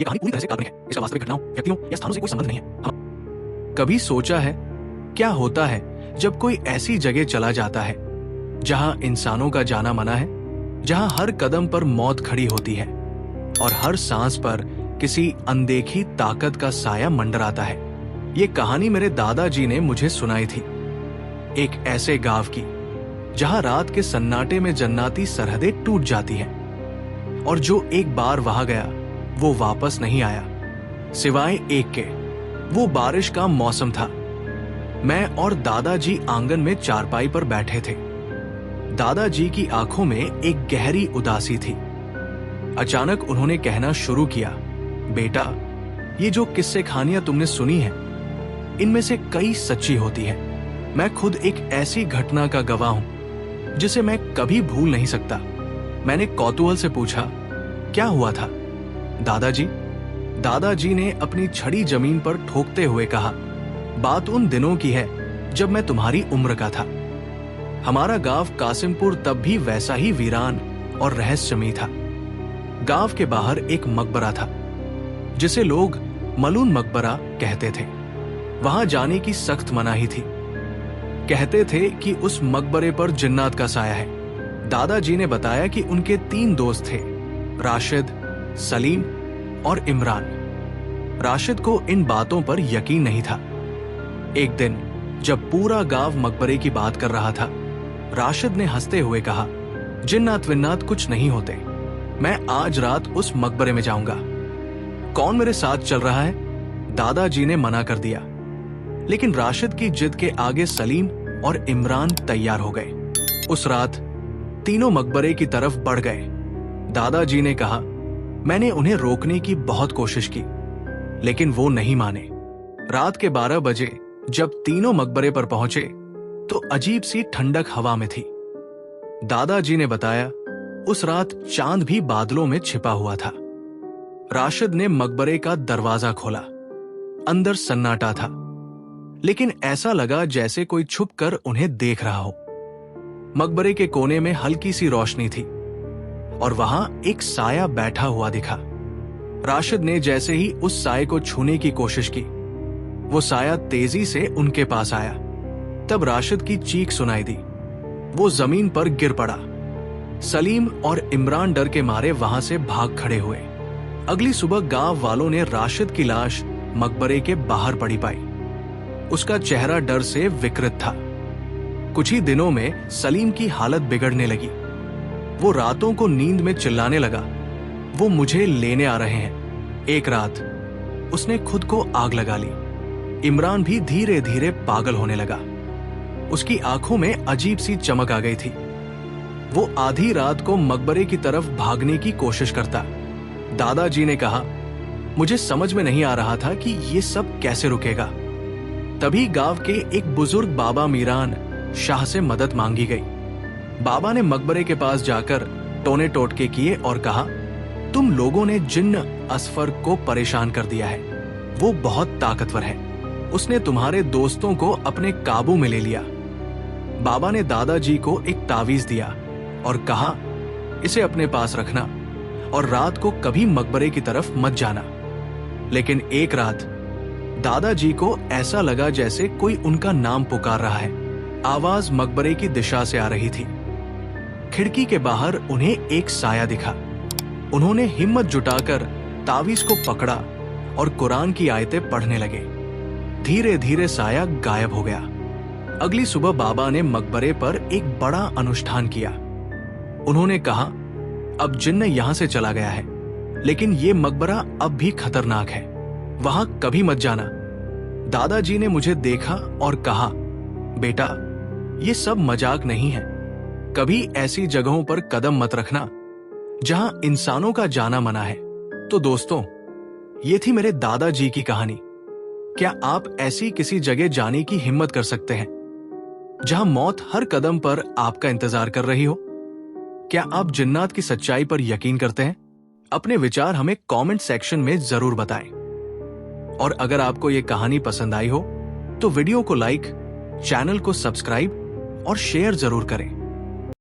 ये कहानी पूरी तरह से काल्पनिक है। इसका वास्तविक घटनाओं, व्यक्तियों या स्थानों से कोई संबंध नहीं है। कभी सोचा है क्या होता है जब कोई ऐसी जगह चला जाता है जहां इंसानों का जाना मना है, जहां हर कदम पर मौत खड़ी होती है और हर सांस पर किसी अनदेखी ताकत का साया मंडराता है। ये कहानी मेरे दादाजी ने मुझे सुनाई थी, एक ऐसे गांव की जहां रात के सन्नाटे में जन्नाती सरहदें टूट जाती हैं और जो एक बार वहां गया वो वापस नहीं आया, सिवाय एक के। वो बारिश का मौसम था। मैं और दादाजी आंगन में चारपाई पर बैठे थे। दादाजी की आंखों में एक गहरी उदासी थी। अचानक उन्होंने कहना शुरू किया, बेटा, ये जो किस्से कहानियां तुमने सुनी हैं, इनमें से कई सच्ची होती हैं। मैं खुद एक ऐसी घटना का गवाह हूं जिसे मैं कभी भूल नहीं सकता। मैंने कौतूहल से पूछा, क्या हुआ था दादाजी? दादाजी ने अपनी छड़ी जमीन पर ठोकते हुए कहा, बात उन दिनों की है जब मैं तुम्हारी उम्र का था। हमारा गांव कासिमपुर तब भी वैसा ही वीरान और रहस्यमयी था। गांव के बाहर एक मकबरा था जिसे लोग मलून मकबरा कहते थे। वहां जाने की सख्त मनाही थी। कहते थे कि उस मकबरे पर जिन्नात का साया है। दादाजी ने बताया कि उनके 3 दोस्त थे, राशिद, सलीम और इमरान। राशिद को इन बातों पर यकीन नहीं था। एक दिन जब पूरा गांव मकबरे की बात कर रहा था, राशिद ने हंसते हुए कहा, जिन्नात विन्नात कुछ नहीं होते, मैं आज रात उस मकबरे में जाऊंगा। कौन मेरे साथ चल रहा है? दादाजी ने मना कर दिया, लेकिन राशिद की जिद के आगे सलीम और इमरान तैयार हो गए। उस रात तीनों मकबरे की तरफ बढ़ गए। दादाजी ने कहा, मैंने उन्हें रोकने की बहुत कोशिश की, लेकिन वो नहीं माने। रात के 12 बजे जब तीनों मकबरे पर पहुंचे तो अजीब सी ठंडक हवा में थी। दादाजी ने बताया, उस रात चांद भी बादलों में छिपा हुआ था। राशिद ने मकबरे का दरवाजा खोला। अंदर सन्नाटा था, लेकिन ऐसा लगा जैसे कोई छुपकर उन्हें देख रहा हो। मकबरे के कोने में हल्की सी रोशनी थी और वहां एक साया बैठा हुआ दिखा। राशिद ने जैसे ही उस साये को छूने की कोशिश की, वो साया तेजी से उनके पास आया। तब राशिद की चीख सुनाई दी। वो जमीन पर गिर पड़ा। सलीम और इमरान डर के मारे वहां से भाग खड़े हुए। अगली सुबह गांव वालों ने राशिद की लाश मकबरे के बाहर पड़ी पाई। उसका चेहरा डर से विकृत था। कुछ ही दिनों में सलीम की हालत बिगड़ने लगी। वो रातों को नींद में चिल्लाने लगा, वो मुझे लेने आ रहे हैं। एक रात उसने खुद को आग लगा ली। इमरान भी धीरे धीरे पागल होने लगा। उसकी आंखों में अजीब सी चमक आ गई थी। वो आधी रात को मकबरे की तरफ भागने की कोशिश करता। दादाजी ने कहा, मुझे समझ में नहीं आ रहा था कि ये सब कैसे रुकेगा। तभी गांव के एक बुजुर्ग बाबा मीरान शाह से मदद मांगी गई। बाबा ने मकबरे के पास जाकर टोने टोटके किए और कहा, तुम लोगों ने जिन्न असफर को परेशान कर दिया है। वो बहुत ताकतवर है। उसने तुम्हारे दोस्तों को अपने काबू में ले लिया। बाबा ने दादाजी को एक तावीज दिया और कहा, इसे अपने पास रखना और रात को कभी मकबरे की तरफ मत जाना। लेकिन एक रात दादाजी को ऐसा लगा जैसे कोई उनका नाम पुकार रहा है। आवाज मकबरे की दिशा से आ रही थी। खिड़की के बाहर उन्हें एक साया दिखा। उन्होंने हिम्मत जुटाकर तावीज को पकड़ा और कुरान की आयतें पढ़ने लगे। धीरे धीरे साया गायब हो गया। अगली सुबह बाबा ने मकबरे पर एक बड़ा अनुष्ठान किया। उन्होंने कहा, अब जिन्न यहां से चला गया है, लेकिन ये मकबरा अब भी खतरनाक है, वहां कभी मत जाना। दादाजी ने मुझे देखा और कहा, बेटा, ये सब मजाक नहीं है। कभी ऐसी जगहों पर कदम मत रखना जहां इंसानों का जाना मना है। तो दोस्तों, ये थी मेरे दादाजी की कहानी। क्या आप ऐसी किसी जगह जाने की हिम्मत कर सकते हैं जहां मौत हर कदम पर आपका इंतजार कर रही हो? क्या आप जिन्नात की सच्चाई पर यकीन करते हैं? अपने विचार हमें कमेंट सेक्शन में जरूर बताएं। और अगर आपको ये कहानी पसंद आई हो तो वीडियो को लाइक, चैनल को सब्सक्राइब और शेयर जरूर करें।